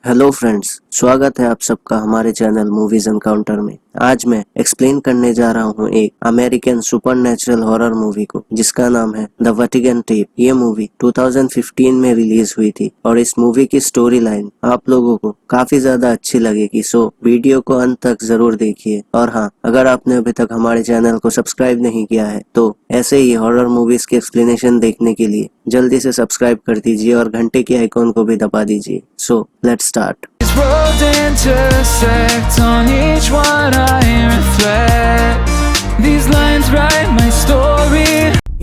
Hello friends, स्वागत है आप सबका हमारे चैनल मूवीज एनकाउंटर में। आज मैं एक्सप्लेन करने जा रहा हूँ एक अमेरिकन सुपरनैचुरल हॉरर मूवी को जिसका नाम है द वेटिकन टेप। ये मूवी 2015 में रिलीज हुई थी और इस मूवी की स्टोरी लाइन आप लोगों को काफी ज्यादा अच्छी लगेगी, सो वीडियो को अंत तक जरूर देखिए। और हाँ, अगर आपने अभी तक हमारे चैनल को सब्सक्राइब नहीं किया है तो ऐसे ही हॉरर मूवीज के एक्सप्लेनेशन देखने के लिए जल्दी से सब्सक्राइब कर दीजिए और घंटे के आइकॉन को भी दबा दीजिए। So let's start. Roads intersect, on each one I reflect. These lines write my story.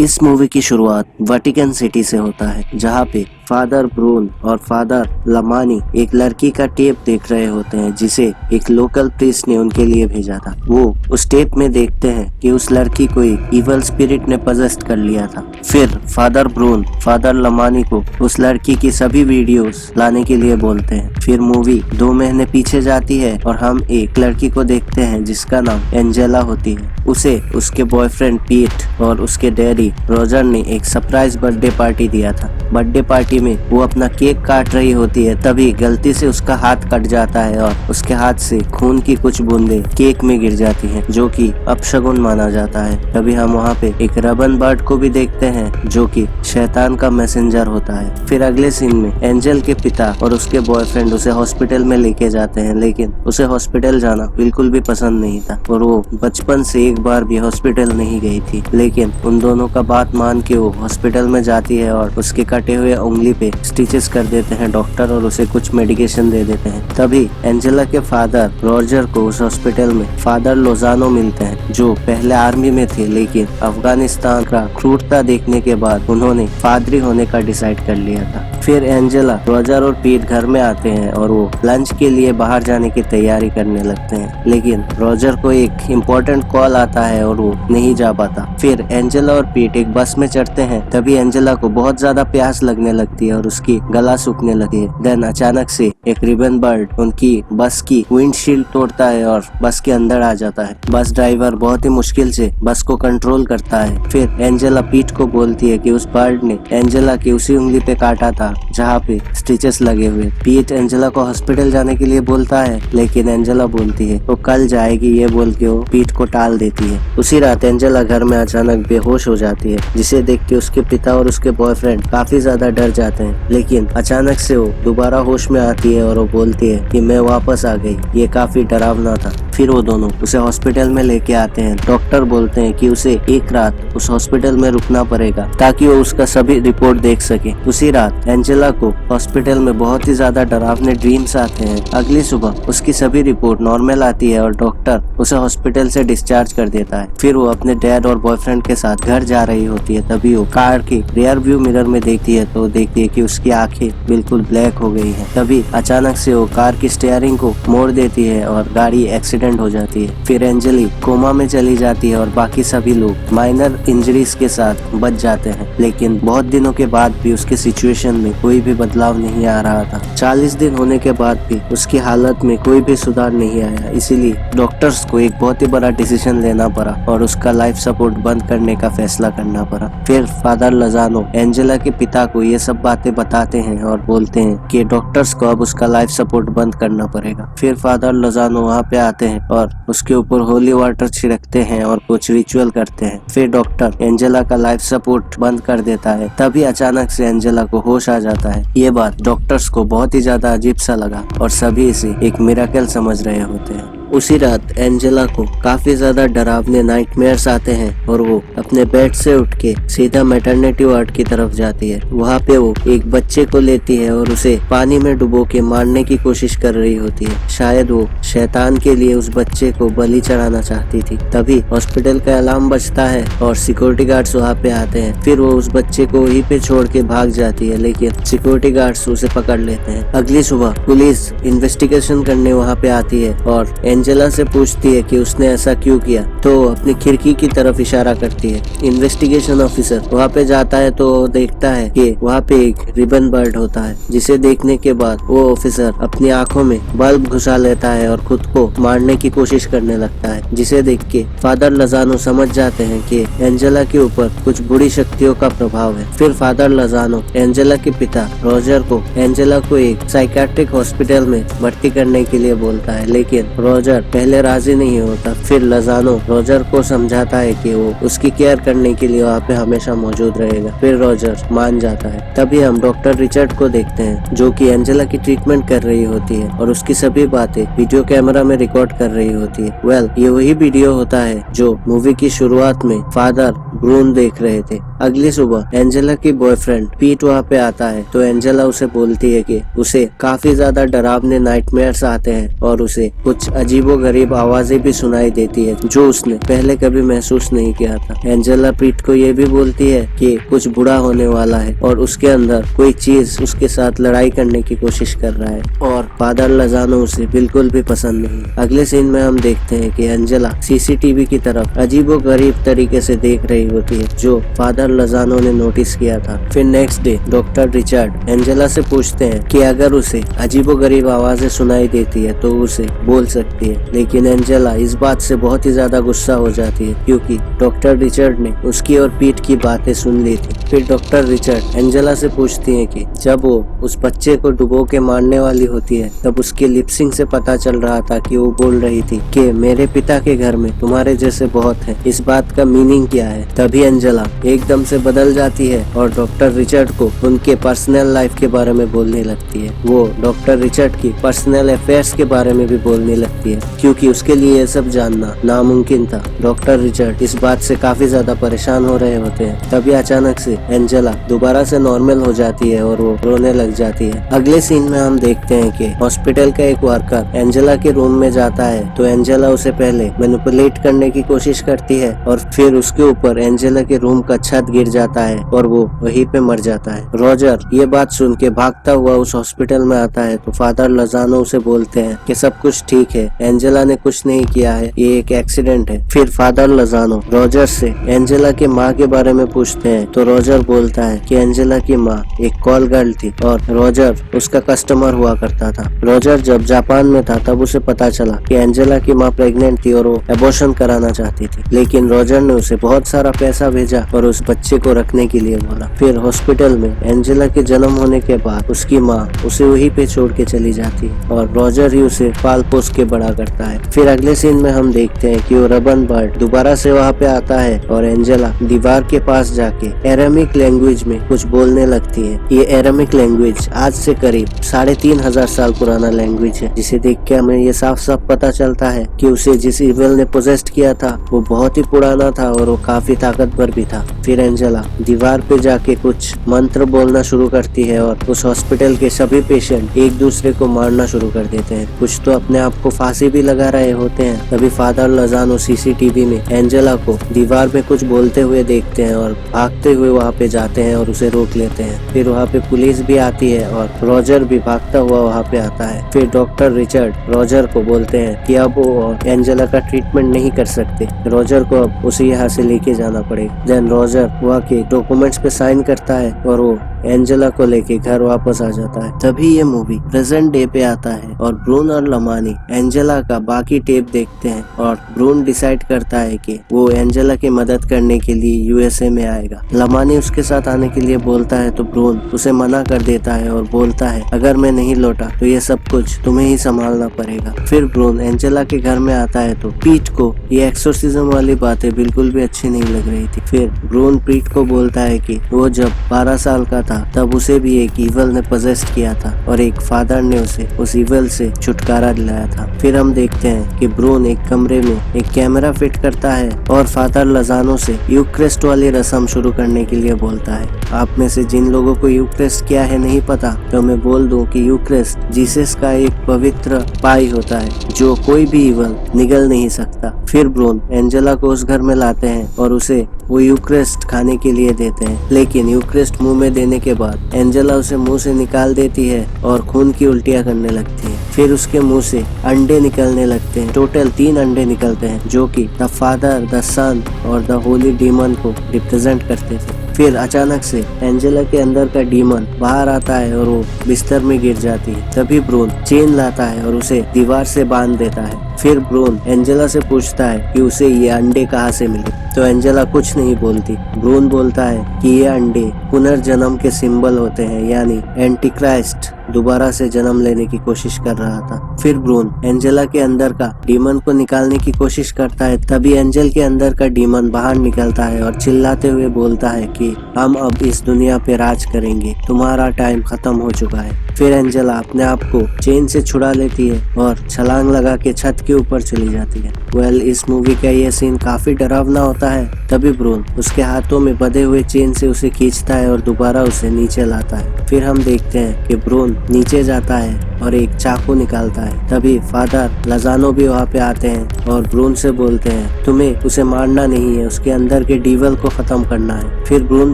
इस मूवी की शुरुआत वेटिकन सिटी से होता है, जहाँ पे फादर ब्रून और फादर लमानी एक लड़की का टेप देख रहे होते हैं जिसे एक लोकल प्रीस्ट ने उनके लिए भेजा था। वो उस टेप में देखते हैं कि उस लड़की को एक इवल स्पिरिट ने पजेस्ट कर लिया था। फिर फादर ब्रून फादर लमानी को उस लड़की की सभी वीडियोस लाने के लिए बोलते हैं। फिर मूवी 2 महीने पीछे जाती है और हम एक लड़की को देखते हैं जिसका नाम एंजेला होती है। उसे उसके बॉयफ्रेंड पीट और उसके डैडी रॉजर ने एक सरप्राइज बर्थडे पार्टी दिया था। बर्थडे पार्टी में वो अपना केक काट रही होती है, तभी गलती से उसका हाथ कट जाता है और उसके हाथ से खून की कुछ बूंदें केक में गिर जाती हैं, जो कि अपशगुन माना जाता है। तभी हम वहाँ पे एक रबन बर्ड को भी देखते हैं जो कि शैतान का मैसेंजर होता है। फिर अगले सीन में एंजल के पिता और उसके बॉयफ्रेंड उसे हॉस्पिटल में लेके जाते हैं, लेकिन उसे हॉस्पिटल जाना बिल्कुल भी पसंद नहीं था और वो बचपन से एक बार भी हॉस्पिटल नहीं गई थी। लेकिन उन दोनों का बात मान के वो हॉस्पिटल में जाती है और उसके कटे हुए उंगली पे स्टिचेस कर देते हैं डॉक्टर और उसे कुछ मेडिकेशन दे देते हैं। तभी एंजेला के फादर रॉजर को उस हॉस्पिटल में फादर लोजानो मिलते हैं, जो पहले आर्मी में थे, लेकिन अफगानिस्तान का क्रूरता देखने के बाद उन्होंने पादरी होने का डिसाइड कर लिया था। फिर एंजेला, रॉजर और पीट घर में आते हैं और वो लंच के लिए बाहर जाने की तैयारी करने लगते हैं, लेकिन रॉजर को एक इम्पोर्टेंट कॉल आता है और वो नहीं जा पाता। फिर एंजेला और पीट एक बस में चढ़ते हैं। तभी एंजेला को बहुत ज्यादा प्यास लगने लगती है और उसकी गला सूखने लगे। देन अचानक से एक रिबन बर्ड उनकी बस की विंडशील्ड तोड़ता है और बस के अंदर आ जाता है। बस ड्राइवर बहुत ही मुश्किल से बस को कंट्रोल करता है। फिर एंजेला पीट को बोलती है कि उस बर्ड ने एंजेला की उसी उंगली पे काटा था जहाँ पे स्टिचेस लगे हुए। पीट एंजेला को हॉस्पिटल जाने के लिए बोलता है, लेकिन एंजेला बोलती है वो कल जाएगी, ये बोल के वो पीट को टाल देती है। उसी रात एंजेला घर में अचानक बेहोश हो जाती है, जिसे देख के उसके पिता और उसके बॉयफ्रेंड काफी ज्यादा डर जाते हैं। लेकिन अचानक से वो दोबारा होश में आती है और वो बोलती है कि मैं वापस आ गई। ये काफी डरावना था। फिर वो दोनों उसे हॉस्पिटल में लेके आते हैं। डॉक्टर बोलते हैं कि उसे एक रात उस हॉस्पिटल में रुकना पड़ेगा ताकि वो उसका सभी रिपोर्ट देख सके। उसी रात एंजेला को हॉस्पिटल में बहुत ही ज्यादा डरावने ड्रीम्स आते हैं। अगली सुबह उसकी सभी रिपोर्ट नॉर्मल आती है और डॉक्टर उसे हॉस्पिटल से डिस्चार्ज कर देता है। फिर वो अपने डैड और बॉयफ्रेंड के साथ घर जा रही होती है। तभी वो कार के रियर व्यू मिरर में देखती है तो देखती है कि उसकी आंखें बिल्कुल ब्लैक हो गई हैं। तभी अचानक से वो कार की स्टीयरिंग को मोड़ देती है और गाड़ी एक्सीडेंट हो जाती है। फिर एंजेली कोमा में चली जाती है और बाकी सभी लोग माइनर इंजरीज के साथ बच जाते हैं। लेकिन बहुत दिनों के बाद भी उसके सिचुएशन में कोई भी बदलाव नहीं आ रहा था। 40 दिन होने के बाद भी उसकी हालत में कोई भी सुधार नहीं आया। इसीलिए डॉक्टर्स को एक बहुत ही बड़ा डिसीजन लेना पड़ा और उसका लाइफ सपोर्ट बंद करने का फैसला करना पड़ा। फिर फादर लजानो एंजेला के पिता को ये सब बातें बताते हैं और बोलते हैं कि डॉक्टर्स को अब उसका लाइफ सपोर्ट बंद करना पड़ेगा। फिर फादर लजानो वहाँ पे आते हैं और उसके ऊपर होली वाटर छिड़कते हैं और कुछ रिचुअल करते हैं। फिर डॉक्टर एंजेला का लाइफ सपोर्ट बंद कर देता है। तभी अचानक से एंजेला को होश आ जाता है। ये बात डॉक्टर्स को बहुत ही ज्यादा अजीब सा लगा और सभी इसे एक मिरेकल समझ रहे होते हैं। उसी रात एंजेला को काफी ज्यादा डरावने नाइटमेयर्स आते हैं और वो अपने बेड से उठ के सीधा मैटरनिटी वार्ड की तरफ जाती है। वहाँ पे वो एक बच्चे को लेती है और उसे पानी में डुबो के मारने की कोशिश कर रही होती है। शायद वो शैतान के लिए उस बच्चे को बलि चढ़ाना चाहती थी। तभी हॉस्पिटल का अलार्म बजता है और सिक्योरिटी गार्ड्स वहाँ पे आते हैं। फिर वो उस बच्चे को वहीं पे छोड़ के भाग जाती है, लेकिन सिक्योरिटी गार्ड्स उसे पकड़ लेते हैं। अगली सुबह पुलिस इन्वेस्टिगेशन करने वहाँ पे आती है और एंजेला से पूछती है कि उसने ऐसा क्यों किया, तो अपनी खिड़की की तरफ इशारा करती है। इन्वेस्टिगेशन ऑफिसर वहाँ पे जाता है तो देखता है कि वहाँ पे एक रिबन बर्ड होता है, जिसे देखने के बाद वो ऑफिसर अपनी आंखों में बल्ब घुसा लेता है और खुद को मारने की कोशिश करने लगता है, जिसे देख के फादर लजानो समझ जाते हैं कि एंजेला के ऊपर कुछ बुरी शक्तियों का प्रभाव है। फिर फादर लजानो एंजेला के पिता रॉजर को एंजेला को एक साइकियाट्रिक हॉस्पिटल में भर्ती करने के लिए बोलता है, लेकिन रॉजर पहले राजी नहीं होता। फिर लजानो रॉजर को समझाता है कि वो उसकी केयर करने के लिए वहाँ पे हमेशा मौजूद रहेगा। फिर रॉजर मान जाता है। तभी हम डॉक्टर रिचर्ड को देखते हैं, जो कि एंजेला की ट्रीटमेंट कर रही होती है और उसकी सभी बातें वीडियो कैमरा में रिकॉर्ड कर रही होती है। ये वही वीडियो होता है जो मूवी की शुरुआत में फादर ब्रून देख रहे थे। अगली सुबह एंजेला की बॉयफ्रेंड पीट वहाँ पे आता है, तो एंजेला उसे बोलती है कि उसे काफी ज्यादा डरावने नाइटमेयर्स आते हैं और उसे कुछ अजीबोगरीब आवाजें भी सुनाई देती है, जो उसने पहले कभी महसूस नहीं किया था। एंजेला पीट को ये भी बोलती है कि कुछ बुरा होने वाला है और उसके अंदर कोई चीज उसके साथ लड़ाई करने की कोशिश कर रहा है, और फादर लजानो उसे बिल्कुल भी पसंद नहीं। अगले सीन में हम देखते हैं कि एंजेला सीसीटीवी की तरफ अजीबोगरीब तरीके से देख रही होती है, जो फादर लजानो ने नोटिस किया था। फिर next day doctor Richard Angela से पूछते हैं कि अगर उसे अजीबोगरीब आवाजें सुनाई देती है तो उसे बोल सकती है, लेकिन एंजेला इस बात से बहुत ही ज्यादा गुस्सा हो जाती है, क्योंकि डॉक्टर रिचर्ड ने उसकी और पीट की बातें सुन ली थी। फिर डॉक्टर रिचर्ड एंजेला से पूछती है कि जब वो उस बच्चे को डुबो के मारने वाली होती है, तब उसके लिपसिंग से पता चल रहा था कि वो बोल रही थी कि मेरे पिता के घर में तुम्हारे जैसे बहुत हैं, इस बात का मीनिंग क्या है। तभी एंजेला एकदम से बदल जाती है और डॉक्टर रिचर्ड को उनके पर्सनल लाइफ के बारे में बोलने लगती है। वो डॉक्टर रिचर्ड की पर्सनल अफेयर्स के बारे में भी बोलने लगती है, क्योंकि उसके लिए ये सब जानना नामुमकिन था। डॉक्टर रिचर्ड इस बात से काफी ज्यादा परेशान हो रहे होते हैं। तभी अचानक से एंजेला दोबारा से नॉर्मल हो जाती है और वो रोने लग जाती है। अगले सीन में हम देखते हैं कि हॉस्पिटल का एक वर्कर एंजेला के रूम में जाता है, तो एंजेला उसे पहले मैनिपुलेट करने की कोशिश करती है और फिर उसके ऊपर एंजेला के रूम का छत गिर जाता है और वो वहीं पे मर जाता है। रॉजर ये बात सुन के भागता हुआ उस हॉस्पिटल में आता है, तो फादर लजानो उसे बोलते हैं कि सब कुछ ठीक है, एंजेला ने कुछ नहीं किया है, ये एक एक्सीडेंट है। फिर फादर लजानो रॉजर से एंजेला की माँ के बारे में पूछते हैं, तो रॉजर बोलता है कि एंजेला की माँ एक कॉल गर्ल थी और रॉजर उसका कस्टमर हुआ करता था। रॉजर जब जापान में था तब उसे पता चला कि एंजेला की माँ प्रेग्नेंट थी और वो एबॉर्शन कराना चाहती थी, लेकिन रॉजर ने उसे बहुत सारा पैसा भेजा और उस बच्चे को रखने के लिए बोला। फिर हॉस्पिटल में एंजेला के जन्म होने के बाद उसकी माँ उसे वहीं पे छोड़ के चली जाती है और रॉजर ही उसे पाल पोस के बड़ा करता है। फिर अगले सीन में हम देखते हैं कि वो रबन बर्ड दोबारा से वहाँ पे आता है और एंजेला दीवार के पास जाके एरामिक लैंग्वेज में कुछ बोलने लगती है। ये एरामिक लैंग्वेज आज से करीब 3500 साल पुराना लैंग्वेज है, जिसे देख के हमें ये साफ साफ पता चलता है कि उसे जिस इविल ने पोजेस्ट किया था वो बहुत ही पुराना था और वो काफी ताकतवर भी था। फिर एंजेला दीवार पे जाके कुछ मंत्र बोलना शुरू करती है और उस हॉस्पिटल के सभी पेशेंट एक दूसरे को मारना शुरू कर देते हैं। कुछ तो अपने आप को फांसी भी लगा रहे होते हैं। तभी फादर लजानो सीसीटीवी में एंजेला को दीवार पे कुछ बोलते हुए देखते हैं और भागते हुए वहाँ पे जाते हैं और उसे रोक लेते हैं। फिर वहाँ पे पुलिस भी आती है और रॉजर भी भागता हुआ वहाँ पे आता है। फिर डॉक्टर रिचर्ड रॉजर को बोलते हैं कि अब वो और एंजेला का ट्रीटमेंट नहीं कर सकते, रॉजर को अब उसे यहाँ से लेके जाना पड़ेगा। देन रॉजर वहाँ के डॉक्यूमेंट्स पे साइन करता है और वो एंजेला को लेके घर वापस आ जाता है। तभी ये मूवी प्रेजेंट डे पे आता है और ब्रून और लमानी एंजेला का बाकी टेप देखते हैं और ब्रून डिसाइड करता है कि वो एंजेला की मदद करने के लिए यूएसए में आएगा। लमानी उसके साथ आने के लिए बोलता है तो ब्रून उसे मना कर देता है और बोलता है अगर मैं नहीं लौटा तो ये सब कुछ तुम्हें ही संभालना पड़ेगा। फिर ब्रून एंजेला के घर में आता है तो पीट को ये एक्सोर्सिज्म वाली बातें बिल्कुल भी अच्छी नहीं लग रही थी। फिर ब्रून पीट को बोलता है कि वो जब 12 साल का तब उसे भी एक इवल ने पोजेस्ट किया था और एक फादर ने उसे उस इवल से छुटकारा दिलाया था। फिर हम देखते हैं कि ब्रून एक कमरे में एक कैमरा फिट करता है और फादर लजानो से यूक्रेस्ट वाली रस्म शुरू करने के लिए बोलता है। आप में से जिन लोगों को यूक्रेस्ट क्या है नहीं पता, तो मैं बोल दूं कि यूक्रेस्ट जीसस का एक पवित्र पाई होता है जो कोई भी इवल निगल नहीं सकता। फिर ब्रून एंजेला को उस घर में लाते हैं और उसे वो यूक्रेस्ट खाने के लिए देते हैं, लेकिन यूक्रेस्ट मुंह में देने के बाद एंजेला उसे मुंह से निकाल देती है और खून की उल्टियां करने लगती है। फिर उसके मुंह से अंडे निकलने लगते हैं। टोटल 3 अंडे निकलते हैं जो कि द फादर, द सन और द होली डीमन को रिप्रेजेंट करते थे। फिर अचानक से एंजेला के अंदर का डीमन बाहर आता है और वो बिस्तर में गिर जाती है। तभी ब्रून चेन लाता है और उसे दीवार से बांध देता है। फिर ब्रून एंजेला से पूछता है कि उसे ये अंडे कहाँ से मिले, तो एंजेला कुछ नहीं बोलती। ब्रून बोलता है कि ये अंडे पुनर्जन्म के सिंबल होते हैं, यानी एंटीक्राइस्ट दोबारा से जन्म लेने की कोशिश कर रहा था। फिर ब्रून एंजेला के अंदर का डीमन को निकालने की कोशिश करता है। तभी एंजल के अंदर का डीमन बाहर निकलता है और चिल्लाते हुए बोलता है कि हम अब इस दुनिया पे राज करेंगे, तुम्हारा टाइम खत्म हो चुका है। फिर एंजेला अपने आप को चेन से छुड़ा लेती है और छलांग लगा के छत के ऊपर चली जाती है। इस मूवी का ये सीन काफी डरावना होता है। तभी ब्रून उसके हाथों में बंधे हुए चेन से उसे खींचता है और दोबारा उसे नीचे लाता है। फिर हम देखते हैं कि ब्रून नीचे जाता है और एक चाकू निकालता है। तभी फादर लजानो भी वहाँ पे आते हैं और ब्रून से बोलते हैं तुम्हें उसे मारना नहीं है, उसके अंदर के डीवल को खत्म करना है। फिर ब्रून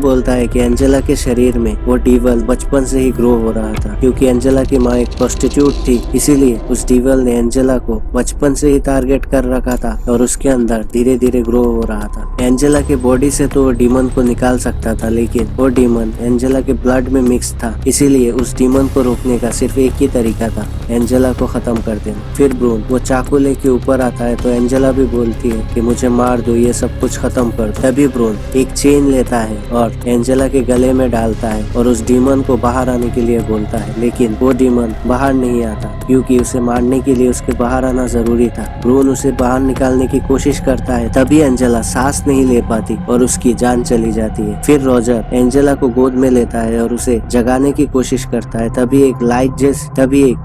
बोलता है कि एंजेला के शरीर में वो डीवल बचपन से ही ग्रो हो रहा था, क्योंकि एंजेला की माँ एक प्रोस्टिट्यूट थी, इसीलिए उस डीवल ने एंजेला को बचपन से ही टारगेट कर रखा था और उसके अंदर धीरे धीरे ग्रो हो रहा था। एंजेला के बॉडी से तो वो डीमन को निकाल सकता था, लेकिन वो डीमन एंजेला के ब्लड में मिक्स था, इसीलिए उस डीमन को रोकने का सिर्फ एक ही तरीका था, एंजेला को खत्म कर देना। फिर ब्रून वो चाकू लेके ऊपर आता है तो एंजेला भी बोलती है कि मुझे मार दो, ये सब कुछ खत्म कर दो। तभी ब्रून एक चेन लेता है और एंजेला के गले में डालता है और उस डीमन को बाहर आने के लिए बोलता है, लेकिन वो डीमन बाहर नहीं आता क्योंकि उसे मारने के लिए उसके बाहर आना जरूरी था। ब्रून उसे बाहर निकालने की कोशिश करता है, तभी एंजेला सांस नहीं ले पाती और उसकी जान चली जाती है। फिर रॉजर एंजेला को गोद में लेता है और उसे जगाने की कोशिश करता है। तभी एक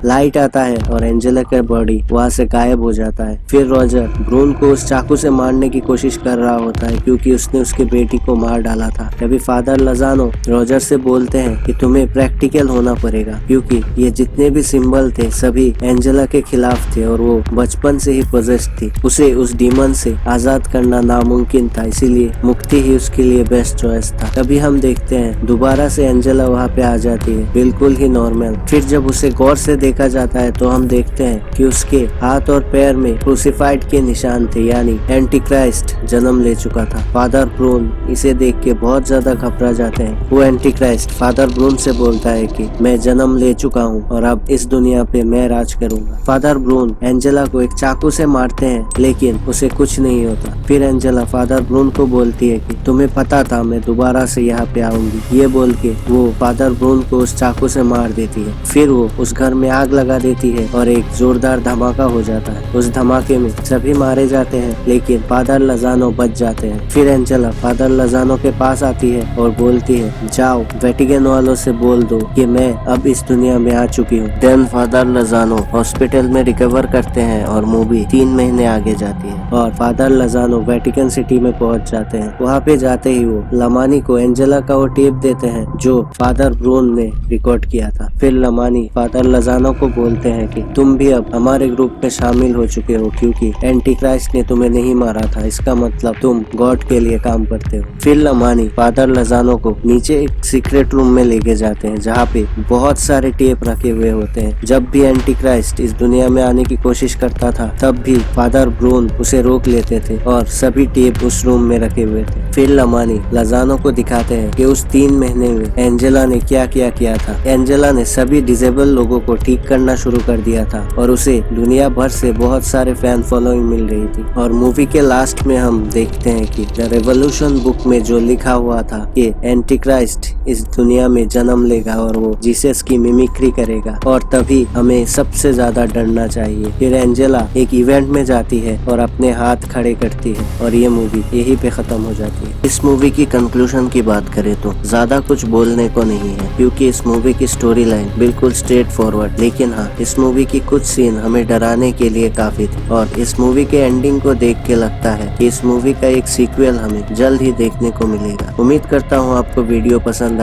लाइट आता है और एंजेला का बॉडी वहाँ से गायब हो जाता है। फिर रॉजर ब्रून को उस चाकू से मारने की कोशिश कर रहा होता है क्योंकि उसने उसके बेटी को मार डाला था। तभी फादर लजानो रॉजर से बोलते हैं कि तुम्हें प्रैक्टिकल होना पड़ेगा, क्योंकि ये जितने भी सिंबल थे सभी एंजेला के खिलाफ थे और वो बचपन से ही पोजेस्ड थी। उसे उस डीमन से आजाद करना नामुमकिन था, इसीलिए मुक्ति ही उसके लिए बेस्ट चॉइस था। तभी हम देखते हैं दोबारा से एंजेला वहाँ पे आ जाती है, बिल्कुल ही नॉर्मल। फिर जब उसे गौर से देखा जाता है तो हम देखते हैं कि उसके हाथ और पैर में क्रूसिफाइड के निशान थे, यानी एंटीक्राइस्ट जन्म ले चुका था। फादर ब्रून इसे देख के बहुत ज्यादा घबरा जाते हैं। वो एंटीक्राइस्ट फादर ब्रून से बोलता है कि मैं जन्म ले चुका हूँ और अब इस दुनिया पे मैं राज करूंगा। फादर ब्रून एंजेला को एक चाकू से मारते हैं, लेकिन उसे कुछ नहीं होता। फिर एंजेला फादर ब्रून को बोलती है कि तुम्हें पता था मैं दोबारा से यहाँ पे आऊंगी। ये बोल के वो फादर ब्रून को उस चाकू से मार देती है। फिर वो उस घर में आग लगा देती है और एक जोरदार धमाका हो जाता है। उस धमाके में सभी मारे जाते हैं, लेकिन फादर लजानो बच जाते हैं। फिर एंजेला फादर लजानो के पास आती है और बोलती है जाओ वेटिकन वालों से बोल दो कि मैं अब इस दुनिया में आ चुकी हूँ। देन फादर लजानो हॉस्पिटल में रिकवर करते हैं और मूवी 3 महीने आगे जाती है और फादर लजानो वेटिकन सिटी में पहुंच जाते हैं। वहाँ पे जाते ही वो लमानी को एंजेला का वो टेप देते हैं जो फादर ब्रून ने रिकॉर्ड किया था। फिर लमानी फादर लजानो को बोलते हैं कि तुम भी अब हमारे ग्रुप में शामिल हो चुके हो, क्योंकि एंटीक्राइस्ट ने तुम्हें नहीं मारा था, इसका मतलब तुम गॉड के लिए काम करते हो। फिर लमानी फादर लजानो को नीचे एक सीक्रेट रूम में लेके जाते हैं जहाँ पे बहुत सारे टेप रखे हुए होते हैं। जब भी एंटीक्राइस्ट इस दुनिया में आने की कोशिश करता था तब भी फादर ब्रून उसे रोक लेते थे और सभी टेप उस रूम में रखे हुए थे। फिर लमानी लजानो को दिखाते हैं कि उस 3 महीने में एंजेला ने क्या किया था। एंजेला ने सभी डिसेबल लोगों को ठीक करना शुरू कर दिया था और उसे दुनिया भर से बहुत सारे फैन फॉलोइंग मिल रही थी। और मूवी के लास्ट में हम देखते हैं कि द रेवोल्यूशन बुक में जो लिखा हुआ था कि एंटीक्राइस्ट इस दुनिया में जन्म लेगा और वो जीसस की मिमिक्री करेगा और तभी हमें सबसे ज्यादा डरना चाहिए। फिर एंजेला एक इवेंट में जाती है और अपने हाथ खड़े करती है और ये मूवी यहीं पे खत्म हो जाती है। इस मूवी की कंक्लूजन की बात करें तो ज्यादा कुछ बोलने को नहीं है, क्योंकि इस मूवी की स्टोरी लाइन लाइन बिल्कुल स्ट्रेट फॉरवर्ड, लेकिन हाँ, इस मूवी की कुछ सीन हमें डराने के लिए काफी थे और इस मूवी के एंडिंग को देख के लगता है कि इस मूवी का एक सीक्वल हमें जल्द ही देखने को मिलेगा। उम्मीद करता हूँ आपको वीडियो पसंद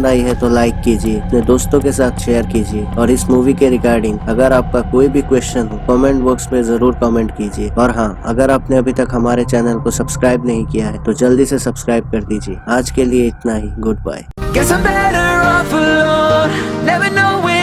आई है तो लाइक कीजिए, अपने दोस्तों के साथ शेयर कीजिए और इस मूवी के रिगार्डिंग अगर आपका कोई भी क्वेश्चन हो कमेंट बॉक्स में जरूर कमेंट कीजिए। और हाँ, अगर आपने अभी तक हमारे चैनल को सब्सक्राइब नहीं किया है तो जल्दी से सब्सक्राइब कर दीजिए। आज के लिए इतना ही, good bye. Guess I'm better off alone, never knowing